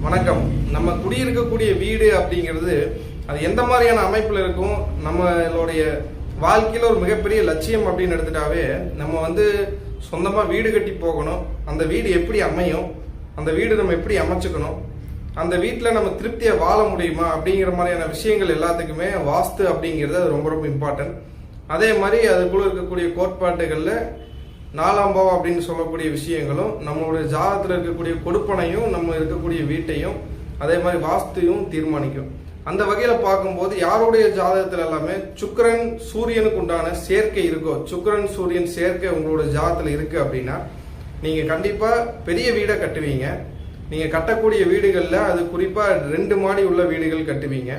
வணக்கம். நம்ம குடியிருக்கக்கூடிய வீடு அப்படிங்கிறது அது எந்த மாதிரியான அமைப்பில் இருக்கும், நம்மளுடைய வாழ்க்கையில் ஒரு மிகப்பெரிய லட்சியம் அப்படின்னு எடுத்துட்டாவே நம்ம சொந்தமாக வீடு கட்டி போகணும். அந்த வீடு எப்படி அமையும், அந்த வீடு நம்ம எப்படி அமைச்சுக்கணும், அந்த வீட்டில் நம்ம திருப்தியாக வாழ முடியுமா அப்படிங்கிற மாதிரியான விஷயங்கள் எல்லாத்துக்குமே வாஸ்து அப்படிங்கிறது அது ரொம்ப ரொம்ப இம்பார்ட்டன்ட். அதே மாதிரி அதுக்குள்ள இருக்கக்கூடிய கோட்பாட்டுகளில் நாலாம் பாவம் அப்படின்னு சொல்லக்கூடிய விஷயங்களும் நம்மளுடைய ஜாதகத்தில் இருக்கக்கூடிய கொடுப்பனையும் நம்ம இருக்கக்கூடிய வீட்டையும் அதே மாதிரி வாஸ்துவையும் தீர்மானிக்கும். அந்த வகையில் பார்க்கும்போது யாருடைய ஜாதகத்தில் எல்லாமே சுக்கிரன் சூரியனுக்கு உண்டான சேர்க்கை இருக்கோ, சுக்கிரன் சூரியன் சேர்க்கை உங்களோட ஜாதகத்தில் இருக்கு அப்படின்னா நீங்கள் கண்டிப்பாக பெரிய வீடை கட்டுவீங்க. நீங்கள் கட்டக்கூடிய வீடுகளில் அது குறிப்பாக 2 மாடி உள்ள வீடுகள் கட்டுவீங்க.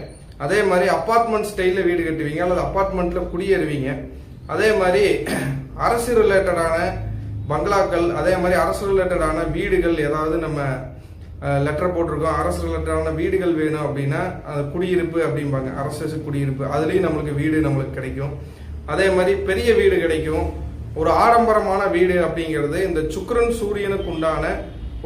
அதே மாதிரி அப்பார்ட்மெண்ட் ஸ்டைலில் வீடு கட்டுவீங்க அல்லது அப்பார்ட்மெண்ட்டில் குடியேறுவீங்க. அதே மாதிரி அரசு ரிலேட்டடான பங்களாக்கள், அதே மாதிரி அரசு ரிலேட்டடான வீடுகள், ஏதாவது நம்ம லெட்டர் போட்டிருக்கோம் அரசு ரிலேட்டடான வீடுகள் வேணும் அப்படின்னா அது குடியிருப்பு அப்படிம்பாங்க, அரசு குடியிருப்பு, அதுலேயும் நம்மளுக்கு வீடு நம்மளுக்கு கிடைக்கும். அதே மாதிரி பெரிய வீடு கிடைக்கும். ஒரு ஆடம்பரமான வீடு அப்படிங்கிறது இந்த சுக்கிரன் சூரியனுக்கு உண்டான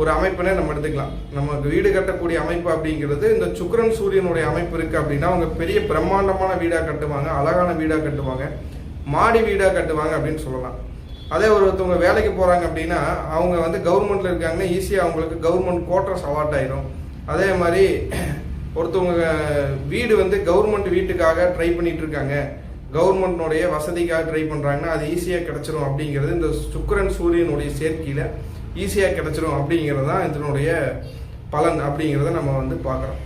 ஒரு அமைப்பினை நம்ம எடுத்துக்கலாம். நமக்கு வீடு கட்டக்கூடிய அமைப்பு அப்படிங்கிறது இந்த சுக்கிரன் சூரியனுடைய அமைப்பு இருக்கு அப்படின்னா அவங்க பெரிய பிரம்மாண்டமான வீடாக கட்டுவாங்க, அழகான வீடாக கட்டுவாங்க, மாடி வீடாக கட்டுவாங்க அப்படின்னு சொல்லலாம். அதே ஒருத்தவங்க வேலைக்கு போகிறாங்க அப்படின்னா அவங்க கவர்மெண்ட்டில் இருக்காங்கன்னா ஈஸியாக அவங்களுக்கு கவர்மெண்ட் குவார்டர்ஸ் அலாட் ஆயிரும். அதே மாதிரி ஒருத்தவங்க வீடு கவர்மெண்ட் வீட்டுக்காக ட்ரை பண்ணிட்டு இருக்காங்க, கவர்மெண்ட்னுடைய வசதிக்காக ட்ரை பண்ணுறாங்கன்னா அது ஈஸியாக கிடச்சிரும் அப்படிங்கிறது இந்த சுக்கிரன் சூரியனுடைய சேர்க்கையில் ஈஸியாக கிடச்சிரும் அப்படிங்கிறது தான் இதனுடைய பலன் அப்படிங்கிறத நம்ம பார்க்குறோம்.